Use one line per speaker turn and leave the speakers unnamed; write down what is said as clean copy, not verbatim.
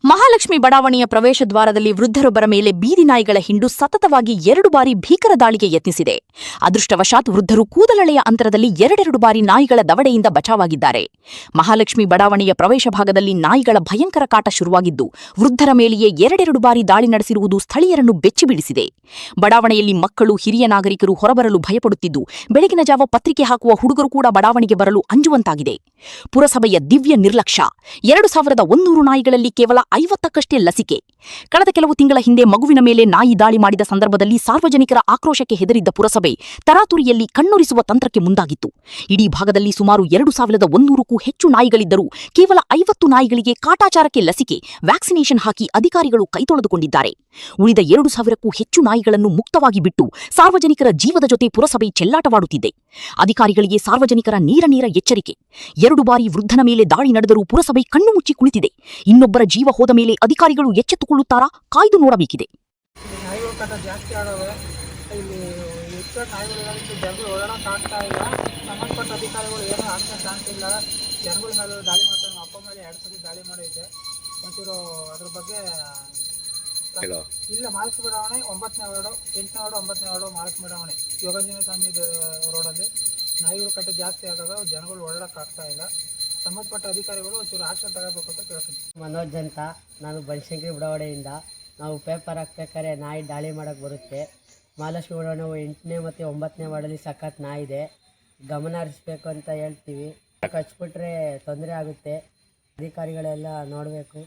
ಮಹಾಲಕ್ಷ್ಮಿ ಬಡಾವಣೆಯ ಪ್ರವೇಶ ದ್ವಾರದಲ್ಲಿ ವೃದ್ಧರೊಬ್ಬರ ಮೇಲೆ ಬೀದಿ ನಾಯಿಗಳ ಹಿಂಡು ಸತತವಾಗಿ 2 ಬಾರಿ ಭೀಕರ ದಾಳಿಗೆ ಯತ್ನಿಸಿದೆ. ಅದೃಷ್ಟವಶಾತ್ ವೃದ್ಧರು ಕೂದಲೆಳೆಯ ಅಂತರದಲ್ಲಿ 2 ಬಾರಿ ನಾಯಿಗಳ ದವಡೆಯಿಂದ ಬಚಾವಾಗಿದ್ದಾರೆ. ಮಹಾಲಕ್ಷ್ಮಿ ಬಡಾವಣೆಯ ಪ್ರವೇಶ ಭಾಗದಲ್ಲಿ ನಾಯಿಗಳ ಭಯಂಕರ ಕಾಟ ಶುರುವಾಗಿದ್ದು, ವೃದ್ಧರ ಮೇಲೆಯೇ 2 ಬಾರಿ ದಾಳಿ ನಡೆಸಿರುವುದು ಸ್ಥಳೀಯರನ್ನು ಬೆಚ್ಚಿಬೀಳಿಸಿದೆ. ಬಡಾವಣೆಯಲ್ಲಿ ಮಕ್ಕಳು, ಹಿರಿಯ ನಾಗರಿಕರು ಹೊರಬರಲು ಭಯಪಡುತ್ತಿದ್ದು, ಬೆಳಗಿನ ಜಾವ ಪತ್ರಿಕೆ ಹಾಕುವ ಹುಡುಗರು ಕೂಡ ಬಡಾವಣೆಗೆ ಬರಲು ಅಂಜುವಂತಾಗಿದೆ. ಪುರಸಭೆಯ ದಿವ್ಯ ನಿರ್ಲಕ್ಷ್ಯ. 2100 ನಾಯಿಗಳಲ್ಲಿ ಕೇವಲ 50ಕ್ಕಷ್ಟೇ ಲಸಿಕೆ. ಕಳೆದ ಕೆಲವು ತಿಂಗಳ ಹಿಂದೆ ಮಗುವಿನ ಮೇಲೆ ನಾಯಿ ದಾಳಿ ಮಾಡಿದ ಸಂದರ್ಭದಲ್ಲಿ ಸಾರ್ವಜನಿಕರ ಆಕ್ರೋಶಕ್ಕೆ ಹೆದರಿದ್ದ ಪುರಸಭೆ ತರಾತುರಿಯಲ್ಲಿ ಕಣ್ಣೊರಿಸುವ ತಂತ್ರಕ್ಕೆ ಮುಂದಾಗಿತ್ತು. ಇಡೀ ಭಾಗದಲ್ಲಿ ಸುಮಾರು 2100ಕ್ಕೂ ಹೆಚ್ಚು ನಾಯಿಗಳಿದ್ದರೂ ಕೇವಲ 50 ನಾಯಿಗಳಿಗೆ ಕಾಟಾಚಾರಕ್ಕೆ ಲಸಿಕೆ, ವ್ಯಾಕ್ಸಿನೇಷನ್ ಹಾಕಿ ಅಧಿಕಾರಿಗಳು ಕೈತೊಳೆದುಕೊಂಡಿದ್ದಾರೆ. ಉಳಿದ 2000ಕ್ಕೂ ಹೆಚ್ಚು ನಾಯಿಗಳನ್ನು ಮುಕ್ತವಾಗಿ ಬಿಟ್ಟು ಸಾರ್ವಜನಿಕರ ಜೀವದ ಜೊತೆ ಪುರಸಭೆ ಚೆಲ್ಲಾಟವಾಡುತ್ತಿದೆ. ಅಧಿಕಾರಿಗಳಿಗೆ ಸಾರ್ವಜನಿಕರ ನೇರ ಎಚ್ಚರಿಕೆ. 2 ಬಾರಿ ವೃದ್ಧನ ಮೇಲೆ ದಾಳಿ ನಡೆದರೂ ಪುರಸಭೆ ಕಣ್ಣು ಮುಚ್ಚಿ ಕುಳಿತಿದೆ. ಇನ್ನೊಬ್ಬರ ಜೀವ ಹೋದ ಮೇಲೆ ಅಧಿಕಾರಿಗಳು ಎಚ್ಚೆತ್ತುಕೊಳ್ಳುತ್ತಾರಾ? ಕಾಯ್ದು ನೋಡಬೇಕಿದೆ.
ನಾಯಿಗಳ ಕಾಟ ಜಾಸ್ತಿ ಆಗವೆ. ಇಲ್ಲಿ ಹೆಚ್ಚು ನಾಯಿಗಳು ಜನಗಳು ಓಡಾಡೋಕ್ಕಾಗ್ತಾ ಇಲ್ಲ. ಸಂಬಂಧಪಟ್ಟ ಅಧಿಕಾರಿಗಳು ಏನೂ ಆಕ್ಷನ್ ಕಾಣ್ತಿಲ್ಲ. ಜನಗಳ ಮೇಲೆ ದಾಳಿ ಮಾಡ್ತಾರೆ. ನಮ್ಮ ಅಪ್ಪ ಮೇಲೆ 2 ಸತಿ ದಾಳಿ ಮಾಡೈತೆ. ಒಂಚೂರು ಅದ್ರ ಬಗ್ಗೆ ಇಲ್ಲ. ಮಹಾಲಕ್ಷ್ಮಿ ಬಡಾವಣೆ 9ನೇ ವಾರ್ಡು, 8ನೇ ವಾರ್ಡು, 9ನೇ ವಾರ್ಡು ಮಹಾಲಕ್ಷ್ಮಿ ಬಡಾವಣೆ ಯೋಗಾಂಜನೇಯ ಸ್ವಾಮಿ ರೋಡಲ್ಲಿ ನಾಯಿಗಳ ಕಟ್ಟ ಜಾಸ್ತಿ ಆಗವೆ. ಜನಗಳು ಓಡಾಡೋಕ್ಕಾಗ್ತಾ ಇಲ್ಲ. ಸಂಬಂಧಪಟ್ಟ ಅಧಿಕಾರಿಗಳು ಒಂಚೂರು ಆಕ್ಷನ್ ತಗೋಬೇಕು ಅಂತ ಕೇಳ್ತೀನಿ.
ಮನೋಜ್ ಅಂತ, ನಾನು ಬನಶಂಕರಿ ಬಡಾವಣೆಯಿಂದ. ನಾವು ಪೇಪರ್ ಹಾಕ್ಬೇಕಾದ್ರೆ ನಾಯಿ ದಾಳಿ ಮಾಡೋಕ್ಕೆ ಬರುತ್ತೆ. ಮಹಾಲಕ್ಷ್ಮಿ ಬಡಾವಣೆ 8ನೇ ಮತ್ತು 9ನೇ ವಾರ್ಡಲ್ಲಿ ಸಖತ್ ನಾಯಿ ಇದೆ. ಗಮನ ಹರಿಸ್ಬೇಕು ಅಂತ ಹೇಳ್ತೀವಿ. ಕಚ್ಬಿಟ್ರೆ ತೊಂದರೆ ಆಗುತ್ತೆ. ಅಧಿಕಾರಿಗಳೆಲ್ಲ ನೋಡಬೇಕು.